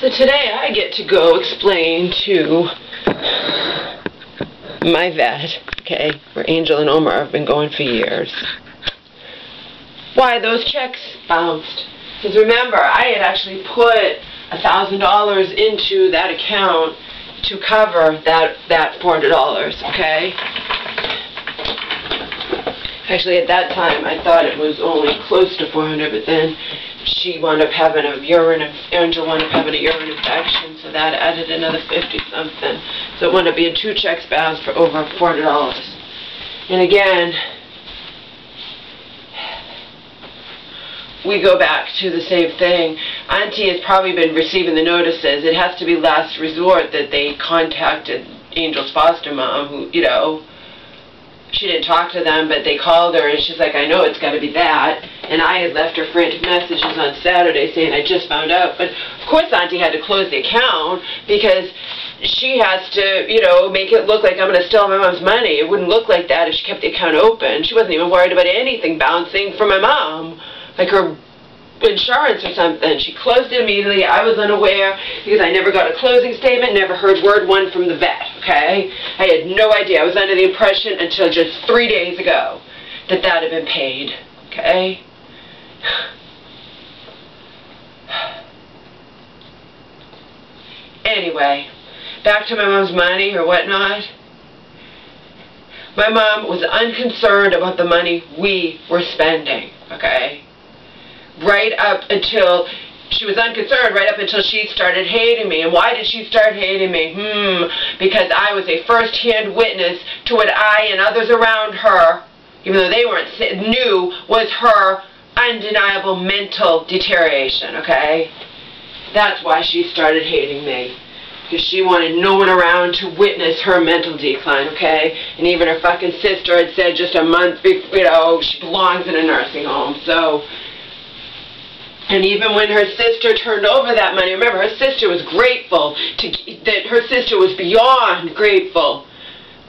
So today I get to go explain to my vet, okay, where Angel and Omar have been going for years, why those checks bounced. Because remember, I had actually put $1,000 into that account to cover that $400, okay? Actually, at that time, I thought it was only close to $400, but then she wound up having Angel wound up having a urine infection, so that added another 50-something. So it wound up being 2 checks bounced for over $400. And again, we go back to the same thing. Auntie has probably been receiving the notices. It has to be last resort that they contacted Angel's foster mom, who, you know, she didn't talk to them, but they called her, and she's like, I know it's got to be that. And I had left her frantic messages on Saturday saying, I just found out. But, of course, Auntie had to close the account because she has to, you know, make it look like I'm going to steal my mom's money. It wouldn't look like that if she kept the account open. She wasn't even worried about anything bouncing for my mom, like her insurance or something. She closed it immediately. I was unaware because I never got a closing statement, never heard word one from the vet, okay? I had no idea. I was under the impression until just 3 days ago that that had been paid, okay? Anyway, back to my mom's money or whatnot. My mom was unconcerned about the money we were spending, okay? Right up until, she was unconcerned right up until she started hating me. And why did she start hating me? Because I was a first-hand witness to what I and others around her, even though they weren't, knew was her undeniable mental deterioration, okay? That's why she started hating me. Because she wanted no one around to witness her mental decline, okay? And even her fucking sister had said just a month before, you know, she belongs in a nursing home, so. And even when her sister turned over that money, remember, her sister was grateful that her sister was beyond grateful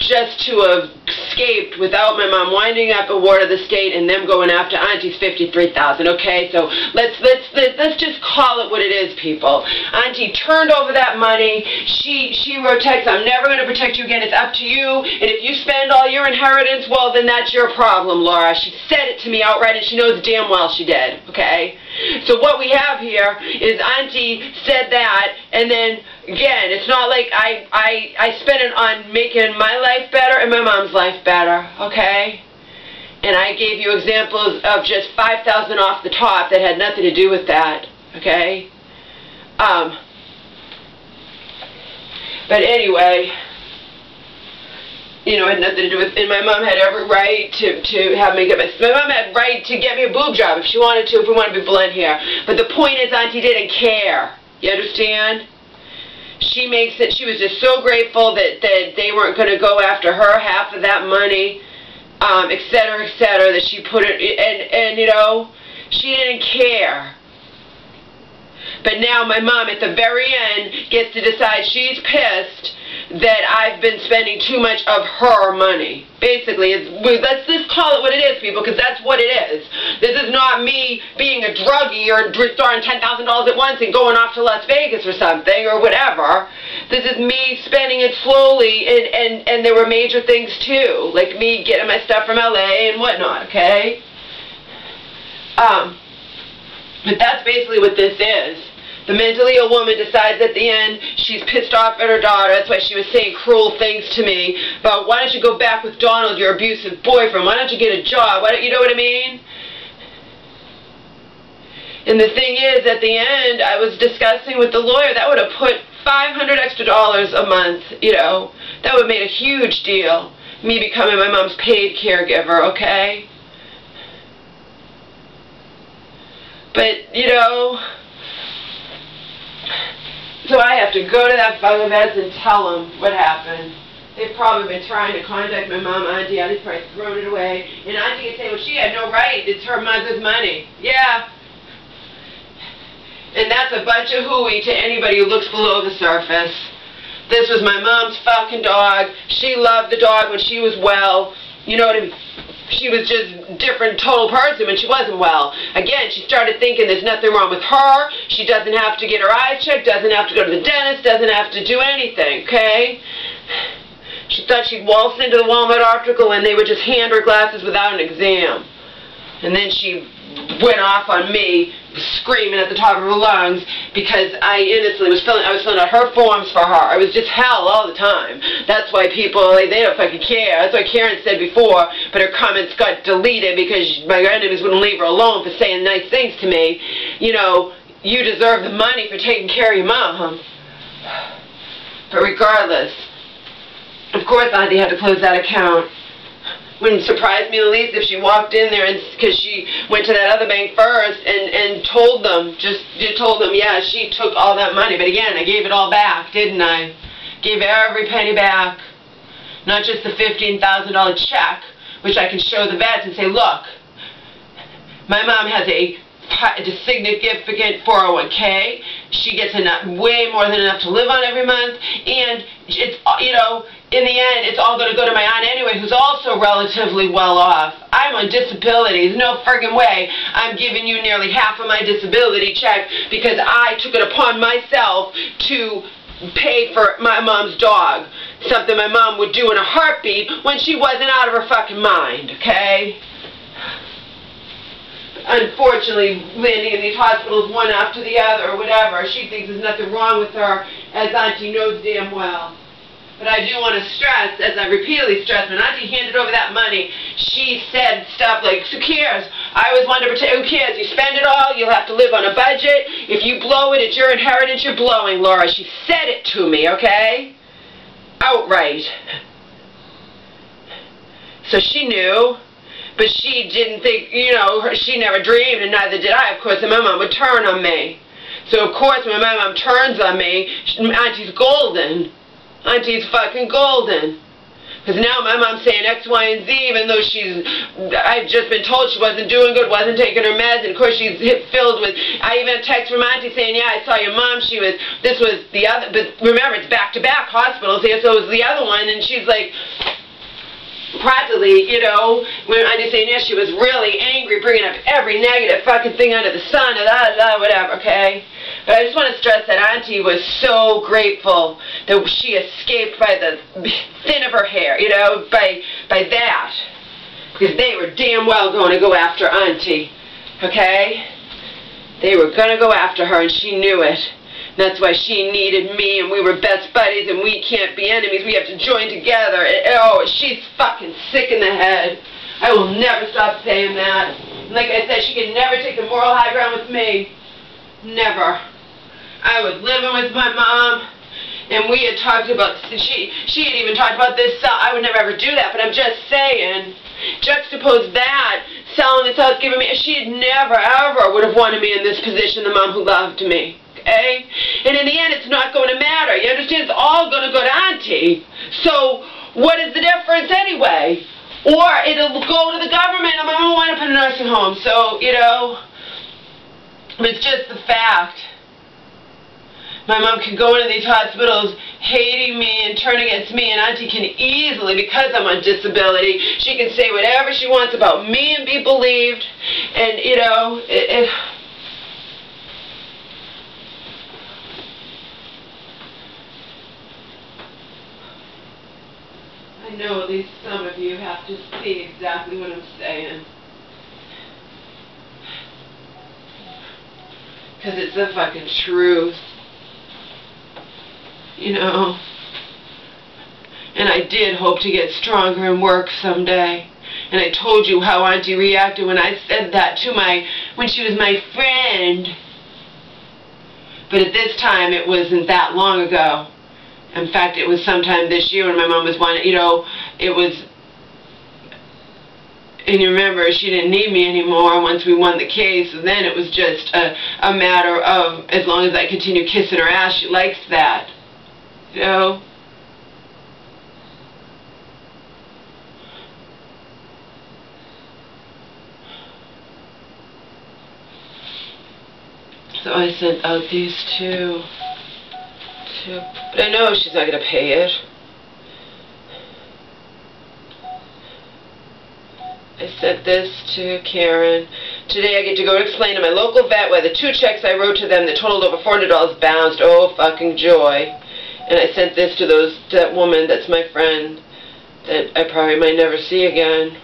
just to have escaped without my mom winding up a ward of the state and them going after Auntie's $53,000. Okay, so let's just call it what it is, people. Auntie turned over that money. She wrote text, I'm never going to protect you again. It's up to you. And if you spend all your inheritance, well, then that's your problem, Laura. She said it to me outright, and she knows damn well she did. Okay. So what we have here is Auntie said that, and then again, it's not like I spent it on making my life better and my mom's life better, okay? And I gave you examples of just $5,000 off the top that had nothing to do with that, okay? But anyway, you know, it had nothing to do with, and my mom had every right to have me get my mom had right to get me a boob job if she wanted to, if we want to be blunt here. But the point is, Auntie didn't care. You understand? She makes it, she was just so grateful that they weren't going to go after her half of that money, et cetera, that she put it, and you know, she didn't care. But now my mom, at the very end, gets to decide she's pissed that I've been spending too much of her money. Basically, let's just call it what it is, people, because that's what it is. This is not me being a druggie or throwing $10,000 at once and going off to Las Vegas or something or whatever. This is me spending it slowly, and there were major things too, like me getting my stuff from LA and whatnot, okay? But that's basically what this is. The mentally ill woman decides at the end she's pissed off at her daughter. That's why she was saying cruel things to me about, why don't you go back with Donald, your abusive boyfriend? Why don't you get a job? Why don't you know what I mean? And the thing is, at the end, I was discussing with the lawyer, that would have put $500 extra a month, you know. That would have made a huge deal. Me becoming my mom's paid caregiver, okay? But, you know, so I have to go to that fucking vets and tell them what happened. They've probably been trying to contact my mom, Auntie. Auntie's probably thrown it away. And Auntie can say, well, she had no right. It's her mother's money. Yeah. And that's a bunch of hooey to anybody who looks below the surface. This was my mom's fucking dog. She loved the dog when she was well. You know what I mean? she was just a different, total person when she wasn't well. Again, she started thinking there's nothing wrong with her. She doesn't have to get her eyes checked, doesn't have to go to the dentist, doesn't have to do anything, okay? She thought she'd waltz into the Walmart optical and they would just hand her glasses without an exam. And then she went off on me, screaming at the top of her lungs because I innocently was filling out her forms for her. I was just hell all the time. That's why people, like, they don't fucking care. That's what Karen said before, but her comments got deleted because my enemies wouldn't leave her alone for saying nice things to me. You know, you deserve the money for taking care of your mom. But regardless, of course Auntie had to close that account. Wouldn't surprise me the least if she walked in there, and because she went to that other bank first and told them, yeah, she took all that money. But again, I gave it all back, didn't I? Gave every penny back. Not just the $15,000 check, which I can show the vets and say, look, my mom has a significant 401k. She gets enough, way more than enough to live on every month, and it's, you know, in the end, it's all going to go to my aunt anyway, who's also relatively well off. I'm on disability. There's no friggin' way I'm giving you nearly half of my disability check because I took it upon myself to pay for my mom's dog. Something my mom would do in a heartbeat when she wasn't out of her fucking mind, okay? Unfortunately, landing in these hospitals one after the other or whatever, she thinks there's nothing wrong with her, as Auntie knows damn well. But I do want to stress, as I repeatedly stress, when Auntie handed over that money, she said stuff like, who cares? I always wanted to protect, who cares? You spend it all, you'll have to live on a budget. If you blow it, it's your inheritance you're blowing, Laura. She said it to me, okay? Outright. So she knew, but she didn't think, you know, she never dreamed, and neither did I, of course, that my mom would turn on me. So, of course, when my mom turns on me, Auntie's golden. Auntie's fucking golden. Because now my mom's saying X, Y, and Z, even though I've just been told she wasn't doing good, wasn't taking her meds, and of course she's filled with, I even had a text from Auntie saying, yeah, I saw your mom, this was the other, but remember, it's back-to-back hospitals here, so it was the other one, and she's like, practically, you know, when Auntie's saying, yeah, she was really angry, bringing up every negative fucking thing under the sun, whatever, okay? But I just want to stress that Auntie was so grateful that she escaped by the thin of her hair, you know, by that. Because they were damn well going to go after Auntie, okay? They were going to go after her, and she knew it. And that's why she needed me, and we were best buddies, and we can't be enemies. We have to join together. Oh, she's fucking sick in the head. I will never stop saying that. And like I said, she can never take the moral high ground with me. Never. I was living with my mom, and we had talked about, she had even talked about this, I would never ever do that, but I'm just saying, juxtapose that, selling this house, giving me, she had never ever would have wanted me in this position, the mom who loved me, okay? And in the end, it's not going to matter, you understand? It's all going to go to Auntie. So, what is the difference anyway? Or it'll go to the government, and my mom will wind up in a nursing home, so, you know, it's just the fact. My mom can go into these hospitals hating me and turn against me, and Auntie can easily, because I'm on disability, she can say whatever she wants about me and be believed, and, you know, I know at least some of you have to see exactly what I'm saying. Because it's the fucking truth. You know, and I did hope to get stronger and work someday. And I told you how Auntie reacted when I said that to when she was my friend. But at this time, it wasn't that long ago. In fact, it was sometime this year when my mom was one, you know, it was, and you remember, she didn't need me anymore once we won the case, and then it was just a matter of, as long as I continue kissing her ass, she likes that. You know? So I sent out these two. But I know she's not going to pay it. I sent this to Karen. Today I get to go explain to my local vet why the 2 checks I wrote to them that totaled over $400 bounced. Oh, fucking joy. And I sent this to that woman that's my friend that I probably might never see again.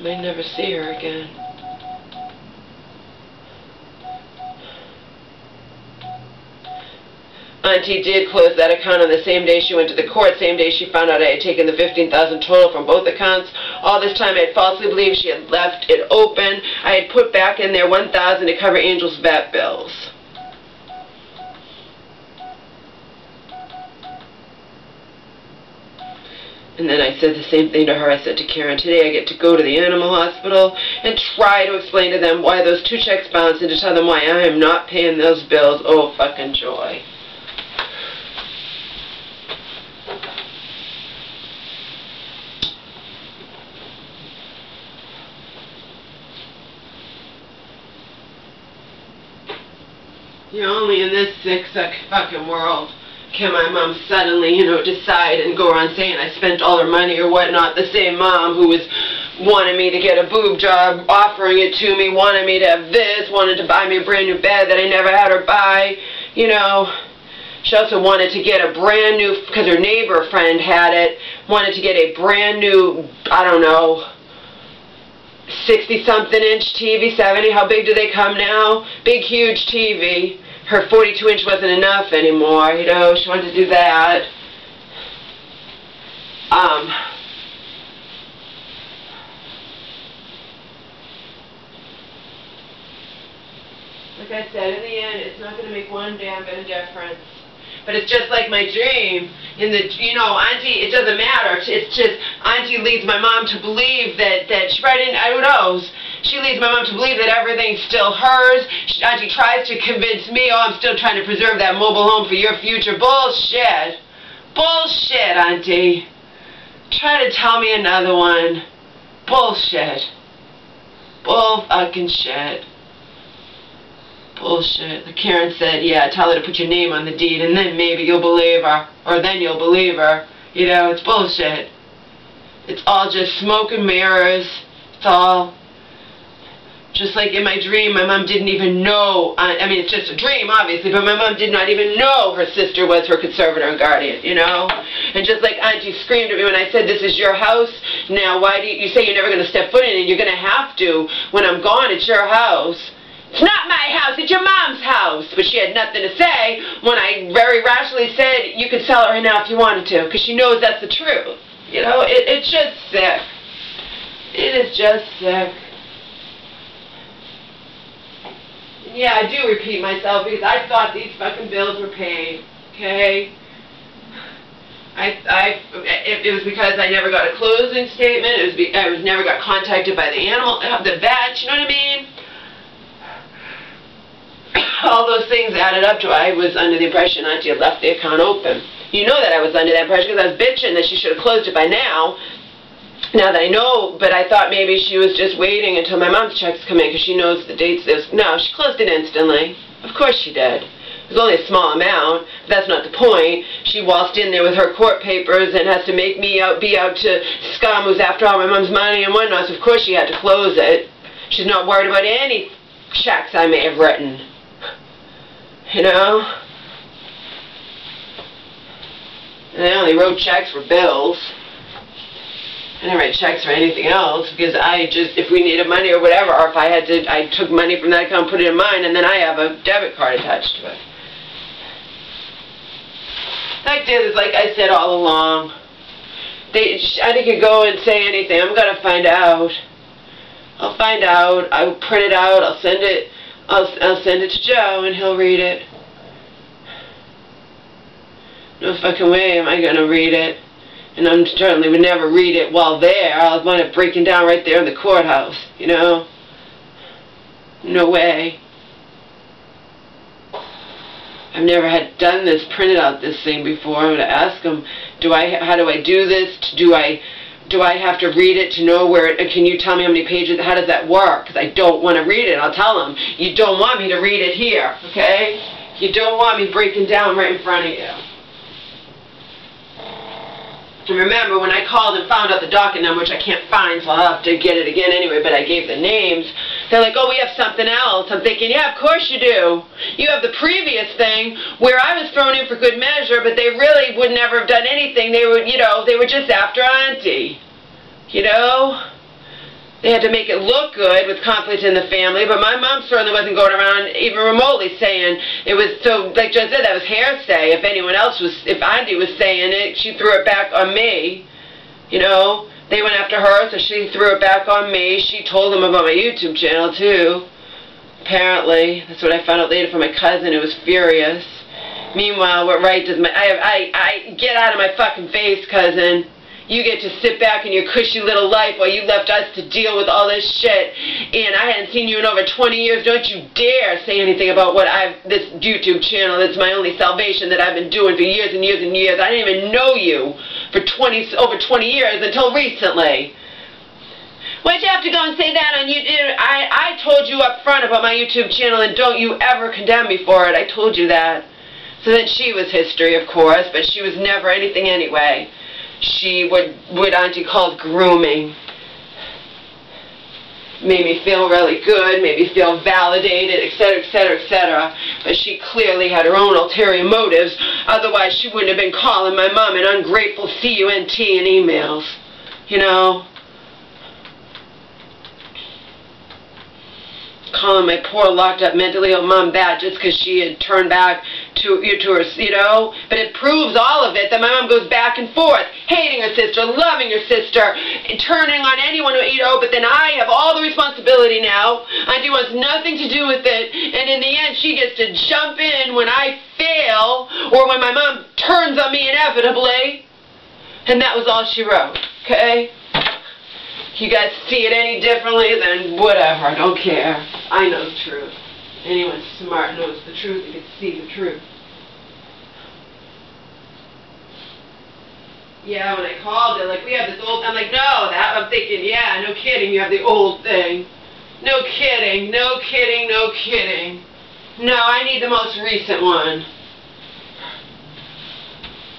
Might never see her again. Auntie did close that account on the same day she went to the court, same day she found out I had taken the $15,000 total from both accounts. All this time I had falsely believed she had left it open. I had put back in there $1,000 to cover Angel's vet bills. And then I said the same thing to her. I said to Karen, today I get to go to the animal hospital and try to explain to them why those 2 checks bounced and to tell them why I am not paying those bills. Oh, fucking joy. You're only in this sick fucking world can my mom suddenly, decide and go around saying I spent all her money or whatnot. The same mom who was wanting me to get a boob job, offering it to me, wanted me to have this, wanted to buy me a brand new bed that I never had her buy, She also wanted to get a brand new, because her neighbor friend had it, wanted to get a brand new, I don't know, 60-something inch TV, 70, how big do they come now? Big, huge TV. Her 42-inch wasn't enough anymore, she wanted to do that. Like I said, in the end, it's not going to make one damn bit of difference. But it's just like my dream. Auntie, it doesn't matter. It's just, Auntie leads my mom to believe that she probably didn't, who knows? She leads my mom to believe that everything's still hers. Auntie tries to convince me, oh, I'm still trying to preserve that mobile home for your future. Bullshit. Bullshit, Auntie. Try to tell me another one. Bullshit. Bull fucking shit. Bullshit. Karen said, yeah, tell her to put your name on the deed and then maybe you'll believe her. Or then you'll believe her. It's bullshit. It's all just smoke and mirrors. It's all... Just like in my dream, my mom didn't even know, I mean, it's just a dream, obviously, but my mom did not even know her sister was her conservator and guardian, And just like Auntie screamed at me when I said, this is your house, now why do you say you're never going to step foot in it, and you're going to have to when I'm gone, it's your house. It's not my house, it's your mom's house. But she had nothing to say when I very rationally said, you could sell her now if you wanted to, because she knows that's the truth. It's just sick. It is just sick. Yeah, I do repeat myself because I thought these fucking bills were paid, okay? It was because I never got a closing statement. I never got contacted by the vet, you know what I mean? All those things added up to I was under the impression Auntie had left the account open. You know that I was under that impression because I was bitching that she should have closed it by now. Now that I know, but I thought maybe she was just waiting until my mom's checks come in because she knows the dates. No, she closed it instantly. Of course she did. It was only a small amount, but that's not the point. She waltzed in there with her court papers and has to make me be out to scum who's after all my mom's money and whatnot, so of course she had to close it. She's not worried about any checks I may have written. And I only wrote checks for bills. I didn't write checks for anything else because if we needed money or whatever, or if I took money from that account, put it in mine, and then I have a debit card attached to it. Fact is, like I said all along, I could go and say anything. I'm gonna find out. I'll find out. I'll print it out. I'll send it. I'll send it to Joe, and he'll read it. No fucking way am I gonna read it. And I certainly would never read it while there. I'll wind up breaking down right there in the courthouse, No way. I've never done this, printed out this thing before. I'm going to ask them, how do I do this? Do I have to read it to know where can you tell me how many pages, how does that work? Because I don't want to read it. I'll tell them, you don't want me to read it here, okay? You don't want me breaking down right in front of you. remember when I called and found out the docket number, which I can't find, so I'll have to get it again anyway, but I gave the names. They're like, oh, we have something else. I'm thinking, yeah, of course you do. You have the previous thing where I was thrown in for good measure, but they really would never have done anything. They would, you know, they were just after Auntie. You know? They had to make it look good with conflict in the family, but my mom certainly wasn't going around even remotely saying it was, so like Joe said, that was hearsay. If anyone else was, if Auntie was saying it, she threw it back on me. You know, they went after her, so she threw it back on me. She told them about my YouTube channel too. Apparently, that's what I found out later from my cousin, who was furious. Meanwhile, what right does my, I get out of my fucking face, cousin. You get to sit back in your cushy little life while you left us to deal with all this shit. And I hadn't seen you in over 20 years. Don't you dare say anything about what this YouTube channel that's my only salvation that I've been doing for years and years and years. I didn't even know you for over 20 years until recently. Why'd you have to go and say that on YouTube? I told you up front about my YouTube channel, and don't you ever condemn me for it. I told you that. So then she was history, of course, but she was never anything anyway. She what Auntie called grooming. Made me feel really good, made me feel validated, etc., etc., etc. But she clearly had her own ulterior motives. Otherwise, she wouldn't have been calling my mom an ungrateful cunt in emails. You know? Calling my poor locked up mentally ill mom that just because she had turned back to her, you know, but it proves all of it that my mom goes back and forth, hating her sister, loving her sister, and turning on anyone who, you know, but then I have all the responsibility now. Auntie wants nothing to do with it, and in the end she gets to jump in when I fail or when my mom turns on me inevitably, and that was all she wrote, okay? You guys see it any differently, then whatever, I don't care. I know the truth. Anyone smart knows the truth and can see the truth. Yeah, when I called, they're like, we have this old, I'm like, no, that, I'm thinking, yeah, no kidding, you have the old thing. No kidding, no kidding, no kidding. No, I need the most recent one.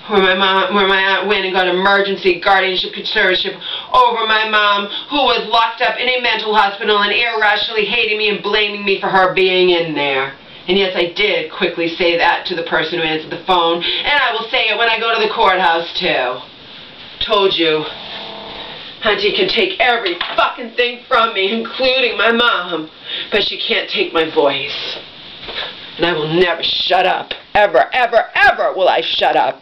Where my aunt went and got emergency guardianship conservatorship over my mom, who was locked up in a mental hospital and irrationally hating me and blaming me for her being in there. And yes, I did quickly say that to the person who answered the phone, and I will say it when I go to the courthouse too. Told you, Auntie can take every fucking thing from me, including my mom, but she can't take my voice. And I will never shut up. Ever, ever, ever will I shut up.